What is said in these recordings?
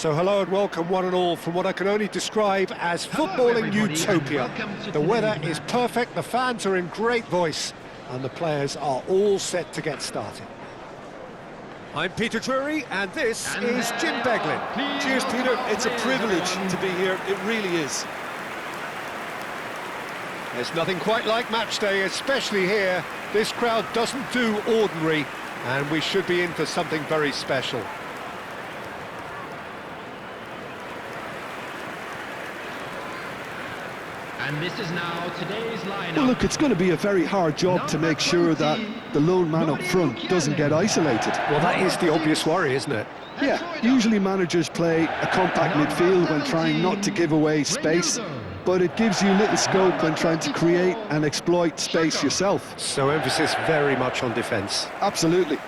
So hello and welcome one and all from what I can only describe as footballing utopia. The weather is perfect, the fans are in great voice, and the players are all set to get started. I'm Peter Drury, and this is Jim Beglin. Cheers, Peter. It's a privilege to be here. It really is. There's nothing quite like Matchday, especially here. This crowd doesn't do ordinary, and we should be in for something very special. And this is now today's lineup. Well, look, it's going to be a very hard job to make sure that the lone man up front doesn't get isolated. Well, that is the obvious worry, isn't it? Yeah, usually managers play a compact midfield when trying not to give away space, but it gives you little scope when trying to create and exploit space yourself. So emphasis very much on defence. Absolutely.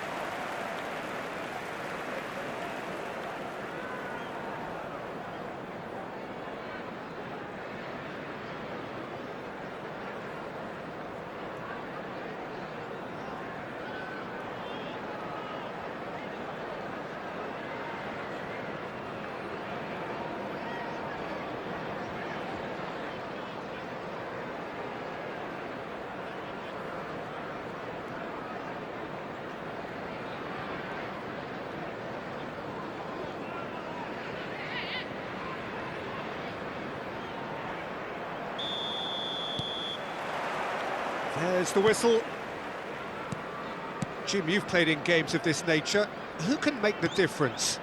There's the whistle. Jim, you've played in games of this nature. Who can make the difference?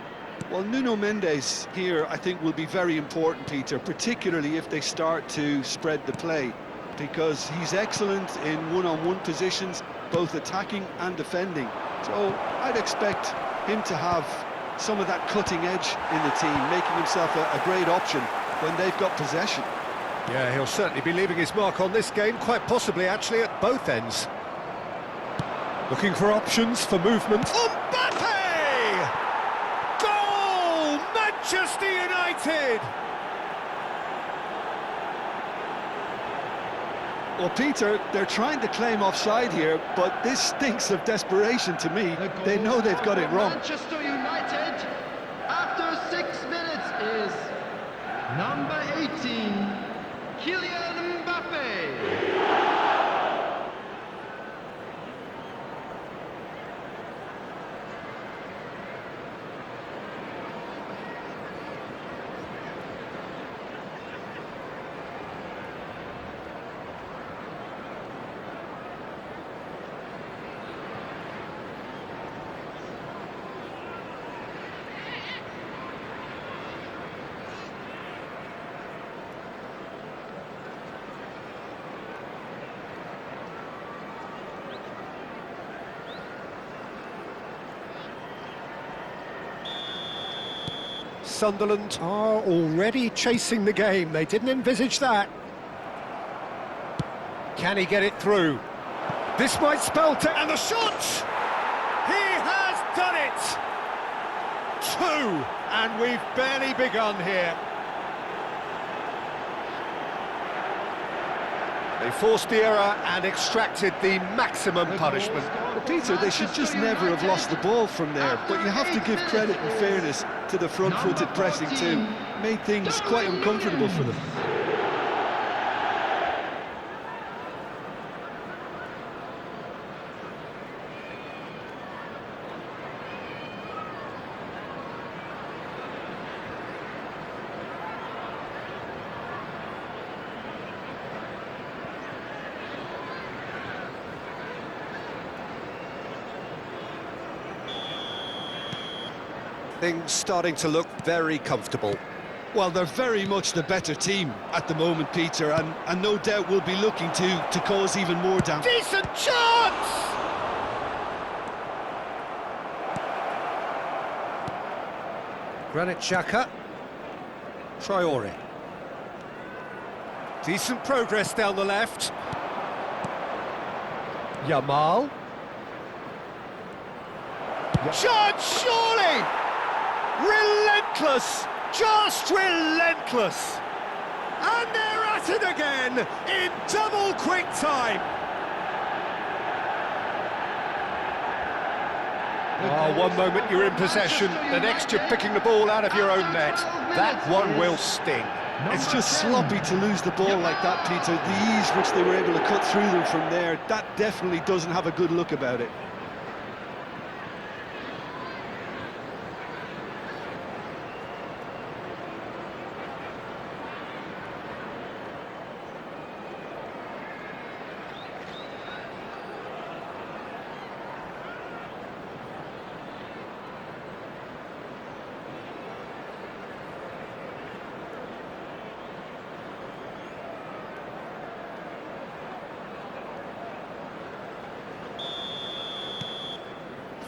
Well, Nuno Mendes here, I think, will be very important, Peter, particularly if they start to spread the play, because he's excellent in one-on-one positions, both attacking and defending. So I'd expect him to have some of that cutting edge in the team, making himself a great option when they've got possession. Yeah, he'll certainly be leaving his mark on this game, quite possibly actually at both ends. Looking for options for movement. Mbappe! Goal! Manchester United! Well, Peter, they're trying to claim offside here, but this stinks of desperation to me. They know they've got it wrong. Manchester United, after 6 minutes, is number 18, Kylian Mbappe. Sunderland are already chasing the game. They didn't envisage that. Can he get it through? This might spell and the shot! He has done it! 2, and we've barely begun here. They forced the error and extracted the maximum punishment. Well, Peter, they should just never have lost the ball from there, but you have to give credit and fairness to the front-footed pressing too. Made things quite uncomfortable for them. Things starting to look very comfortable. Well, they're very much the better team at the moment, Peter, and no doubt will be looking to cause even more damage. Decent chance! Granit Xhaka. Traore. Decent progress down the left. Yamal. Chance, surely! Relentless! Just relentless! And they're at it again in double quick time. Oh, one moment you're in possession, the next you're picking the ball out of your own net. That one will sting. It's just sloppy to lose the ball like that, Peter. The ease which they were able to cut through them from there, that definitely doesn't have a good look about it.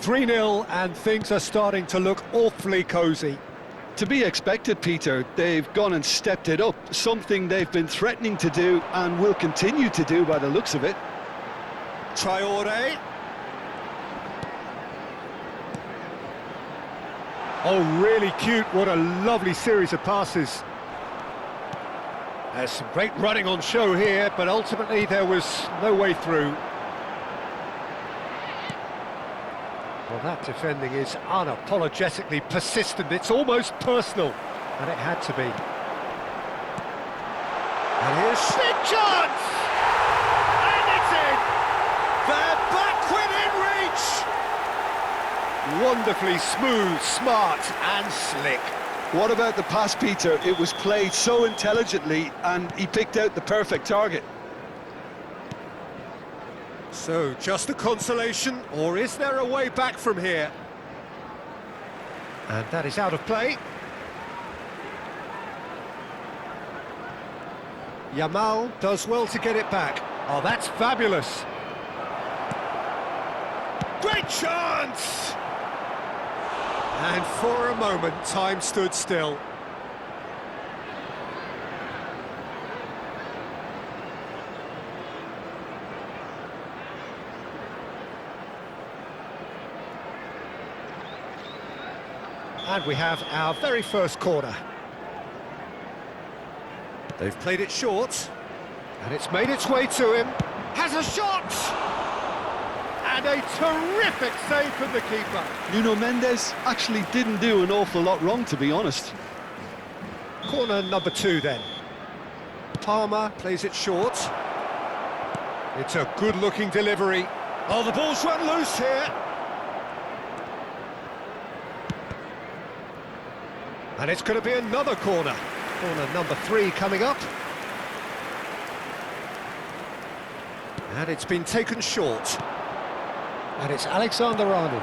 Three 0 and things are starting to look awfully cosy. To be expected, Peter. They've gone and stepped it up, something they've been threatening to do and will continue to do by the looks of it. Traore. Oh, really cute. What a lovely series of passes. There's some great running on show here, but ultimately there was no way through. Well, that defending is unapologetically persistent. It's almost personal, and it had to be. And here's big chance! And it's in! They're back within reach! Wonderfully smooth, smart and slick. What about the pass, Peter? It was played so intelligently, and he picked out the perfect target. So, just a consolation, or is there a way back from here? And that is out of play. Yamal does well to get it back. Oh, that's fabulous. Great chance! And for a moment, time stood still. And we have our very first corner. They've played it short, and it's made its way to him. Has a shot! And a terrific save from the keeper. Nuno Mendes actually didn't do an awful lot wrong, to be honest. Corner number 2 then. Palmer plays it short. It's a good-looking delivery. Oh, the ball's run loose here. And it's going to be another corner. Corner number 3 coming up. And it's been taken short. And it's Alexander-Arnold.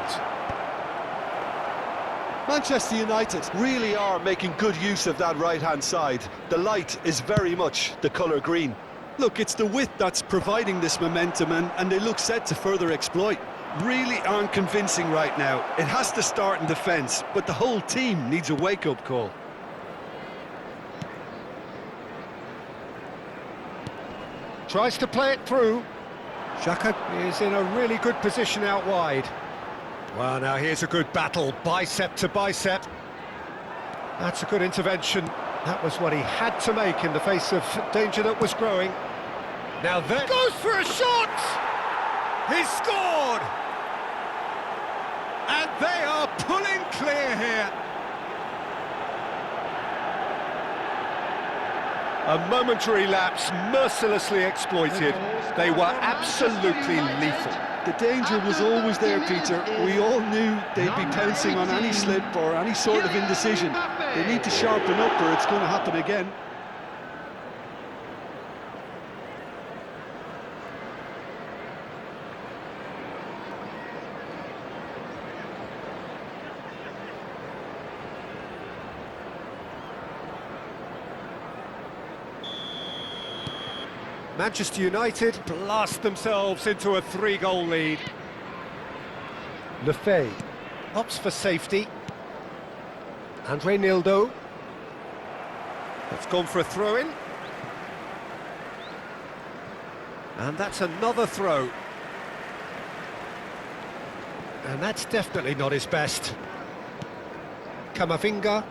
Manchester United really are making good use of that right-hand side. The light is very much the colour green. Look, it's the width that's providing this momentum, and they look set to further exploit. Really aren't convincing right now. It has to start in defence, but the whole team needs a wake-up call. Tries to play it through. Xhaka is in a really good position out wide. Well, now here's a good battle, bicep to bicep. That's a good intervention. That was what he had to make in the face of danger that was growing. Now there goes for a shot! He's scored! And they are pulling clear here. A momentary lapse, mercilessly exploited. They were absolutely lethal. The danger was always there, Peter. We all knew they'd be pouncing on any slip or any sort of indecision. They need to sharpen up or it's going to happen again. Manchester United blast themselves into a 3-goal lead. Lefebvre opts for safety. And Reynildo. That's gone for a throw-in. And that's another throw. And that's definitely not his best. Camavinga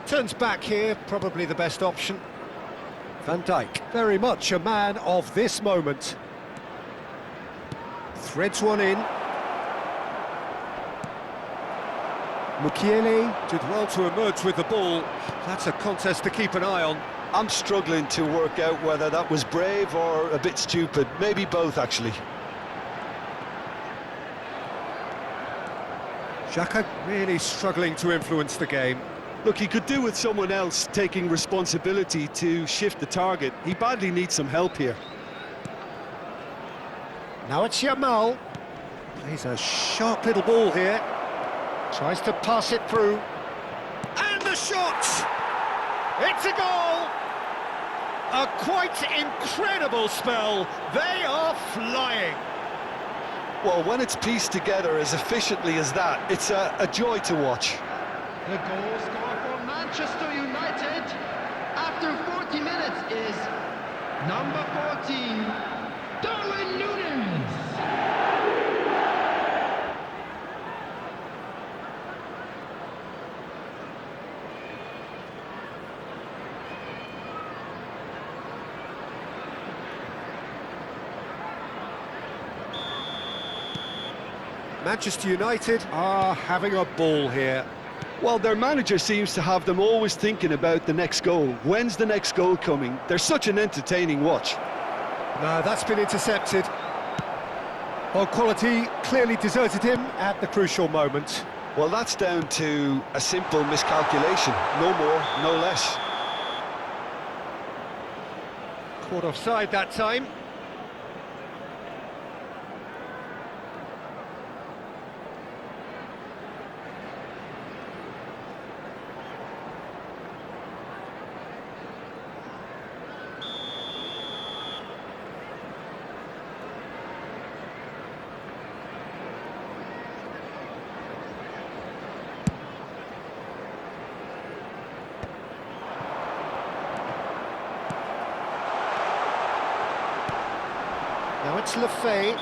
turns back here, probably the best option. Van Dijk, very much a man of this moment. Threads one in. Mukiele did well to emerge with the ball. That's a contest to keep an eye on. I'm struggling to work out whether that was brave or a bit stupid. Maybe both, actually. Xhaka really struggling to influence the game. Look, he could do with someone else taking responsibility to shift the target. He badly needs some help here. Now it's Yamal. Plays a sharp little ball here. Tries to pass it through. And the shot! It's a goal! A quite incredible spell. They are flying. Well, when it's pieced together as efficiently as that, it's a joy to watch. The goal scorer for Manchester United after 40 minutes is number 14, Darwin Núñez. Manchester United are having a ball here. Well, their manager seems to have them always thinking about the next goal. When's the next goal coming? They're such an entertaining watch. No, that's been intercepted. Well, quality clearly deserted him at the crucial moment. Well, that's down to a simple miscalculation. No more, no less. Caught offside that time. Now it's Lefay.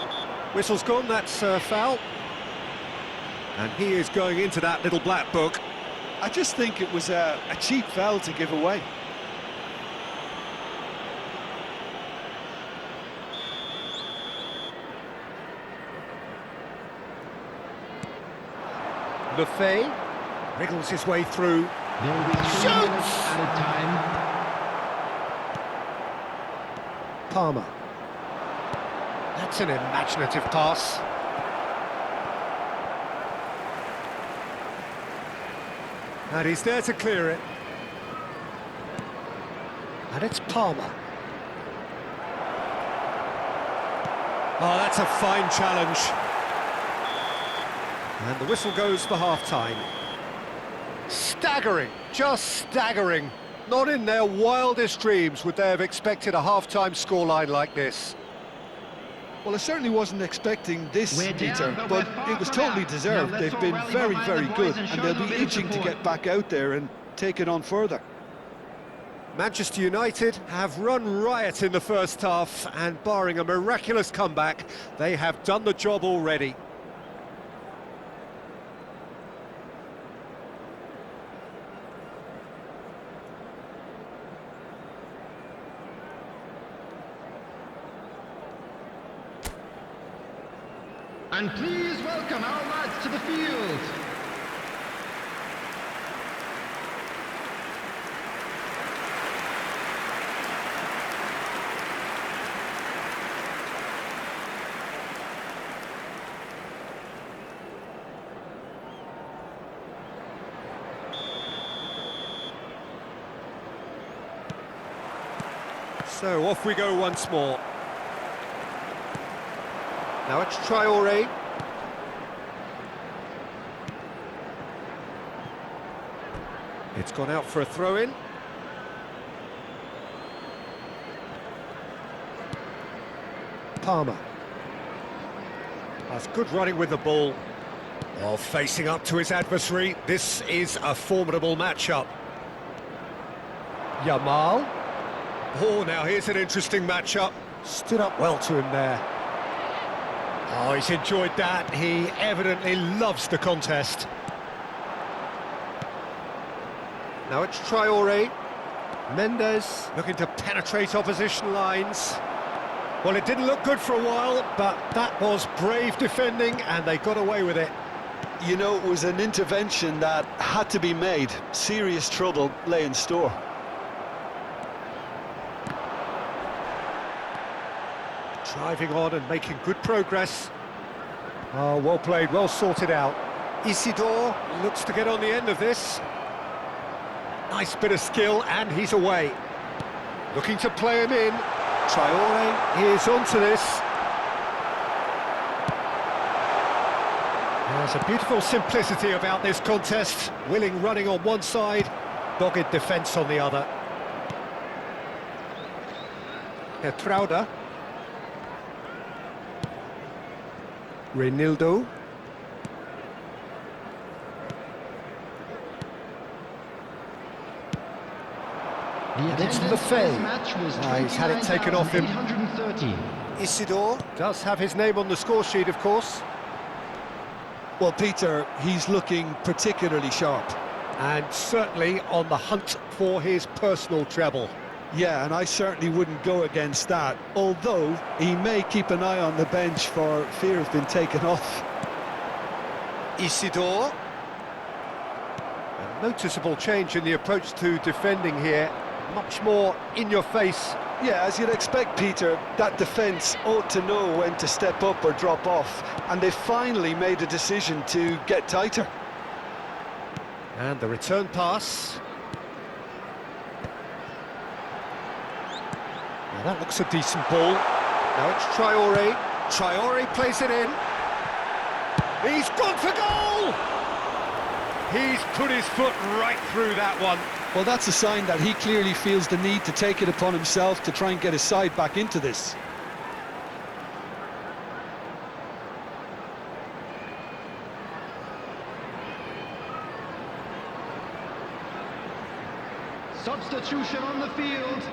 Whistle's gone, that's foul. And he is going into that little black book. I just think it was a cheap foul to give away. Lefay wriggles his way through. There will be 3 minutes added time. Palmer. That's an imaginative pass. And he's there to clear it. And it's Palmer. Oh, that's a fine challenge. And the whistle goes for half-time. Staggering, just staggering. Not in their wildest dreams would they have expected a half-time scoreline like this. Well, I certainly wasn't expecting this, We're Peter, down, but we're far it was from totally out. deserved. Now let's They've been all rally very, behind the very boys good, and and show they'll them a be bit of itching to support. get back out there and take it on further. Manchester United have run riot in the first half, and barring a miraculous comeback, they have done the job already. And please welcome our lads to the field. So off we go once more. Now it's Traoré. It's gone out for a throw-in. Palmer. That's good running with the ball. While facing up to his adversary, this is a formidable matchup. Yamal. Oh, now here's an interesting matchup. Stood up well to him there. Oh, he's enjoyed that. He evidently loves the contest. Now it's Traoré. Mendes looking to penetrate opposition lines. Well, it didn't look good for a while, but that was brave defending, and they got away with it. You know, it was an intervention that had to be made. Serious trouble lay in store. Driving on and making good progress. Oh, well played, well sorted out. Isidore looks to get on the end of this. Nice bit of skill, and he's away. Looking to play him in. Traore is onto this. There's a beautiful simplicity about this contest. Willing running on one side, dogged defence on the other. Trauda. Reinildo. It's Lefebvre. He's had it taken off him. Isidore does have his name on the score sheet, of course. Well, Peter, he's looking particularly sharp. And certainly on the hunt for his personal treble. Yeah, and I certainly wouldn't go against that, although he may keep an eye on the bench for fear of being taken off. Isidore. A noticeable change in the approach to defending here. Much more in your face. Yeah, as you'd expect, Peter, that defence ought to know when to step up or drop off, and they finally made a decision to get tighter. And the return pass. Now that looks a decent ball. Now it's Traore. Traore plays it in. He's gone for goal! He's put his foot right through that one. Well, that's a sign that he clearly feels the need to take it upon himself to try and get his side back into this. Substitution on the field.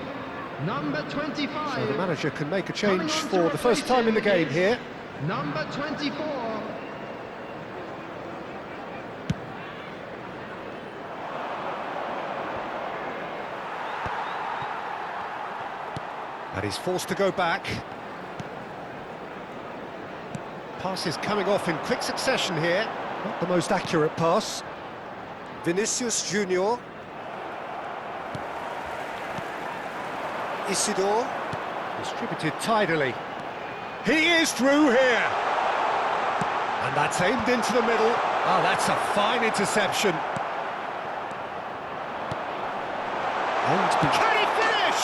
Number 25. So the manager can make a change for the first time in the game here. Number 24. And he's forced to go back. Pass is coming off in quick succession here. Not the most accurate pass. Vinicius Junior. Isidore. Distributed tidily. He is through here. And that's aimed into the middle. Oh, that's a fine interception. And can he finish?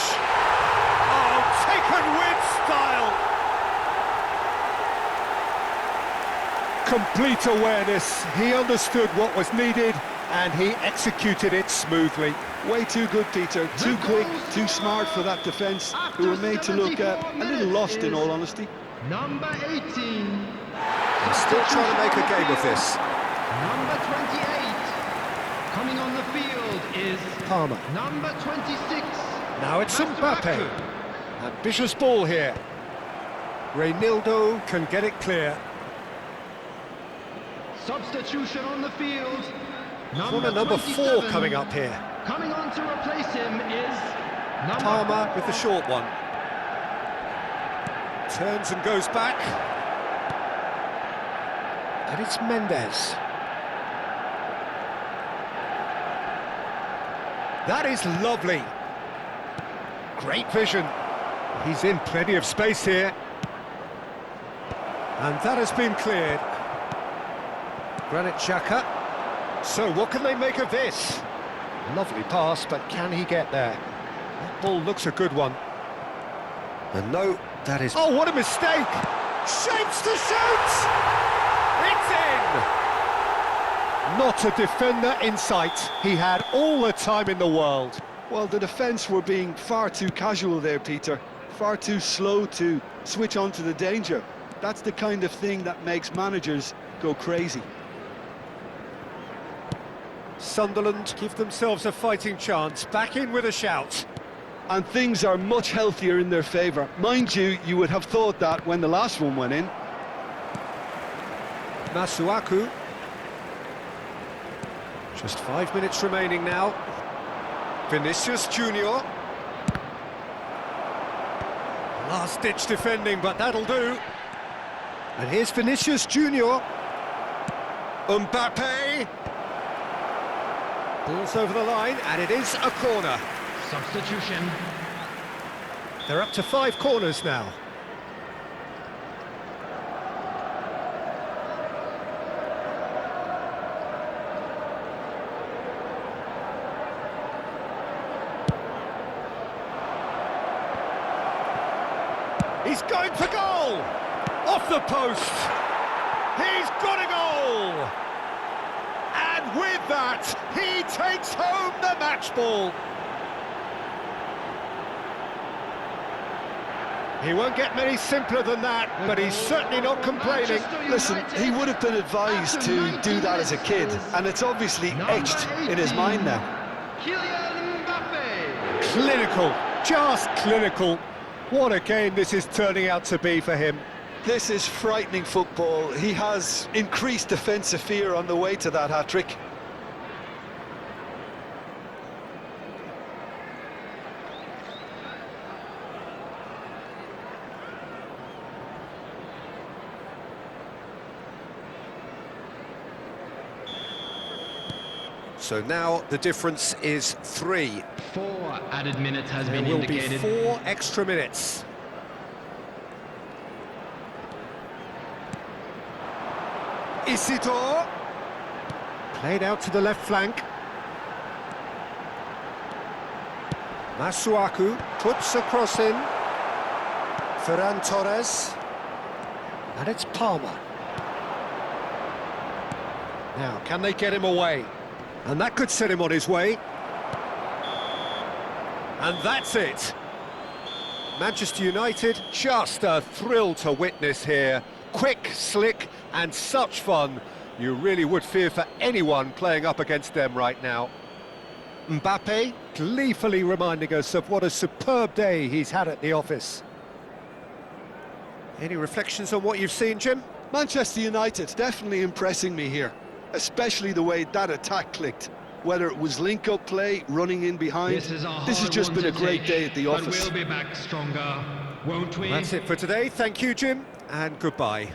Oh, taken with style. Complete awareness. He understood what was needed and he executed it smoothly. Way too good, Peter. Too quick, too smart for that defence, who were made to look a little lost, in all honesty. Number 18. He's still trying to make a game of this. Number 28. Coming on the field is Palmer. number 26. Now it's Mbappe. Ambitious ball here. Reinildo can get it clear. Substitution on the field. Corner number 4 coming up here. Coming on to replace him is number Palmer 4. with the short one. Turns and goes back. And it's Mendes. That is lovely. Great vision. He's in plenty of space here. And that has been cleared. Granit Xhaka. So what can they make of this? Lovely pass, but can he get there? That ball looks a good one. And no, that is... Oh, what a mistake! Shapes to shoot! It's in! Not a defender in sight. He had all the time in the world. Well, the defence were being far too casual there, Peter. Far too slow to switch on to the danger. That's the kind of thing that makes managers go crazy. Sunderland give themselves a fighting chance. Back in with a shout. And things are much healthier in their favour. Mind you, you would have thought that when the last one went in. Masuaku. Just 5 minutes remaining now. Vinicius Junior. Last-ditch defending, but that'll do. And here's Vinicius Junior. Mbappe! Ball's over the line, and it is a corner. Substitution. They're up to 5 corners now. He's going for goal! Off the post! He's got a goal! And with that, he takes home the match ball. He won't get many simpler than that, but he's certainly not complaining. Listen, he would have been advised to do that as a kid, and it's obviously etched in his mind now. Kylian Mbappe. Clinical, just clinical. What a game this is turning out to be for him. This is frightening football. He has increased defensive fear on the way to that hat-trick. So now the difference is 3. 4 added minutes has There been will indicated. be 4 extra minutes. Isidore. Played out to the left flank. Masuaku puts a cross in. Ferran Torres. And it's Palmer. Now, can they get him away? And that could set him on his way. And that's it. Manchester United, just a thrill to witness here. Quick, slick, and such fun. You really would fear for anyone playing up against them right now. Mbappe gleefully reminding us of what a superb day he's had at the office. Any reflections on what you've seen, Jim? Manchester United definitely impressing me here, especially the way that attack clicked. Whether it was link-up play, running in behind, this has just been a great day at the office. But we'll be back stronger, won't we? That's it for today. Thank you, Jim, and goodbye.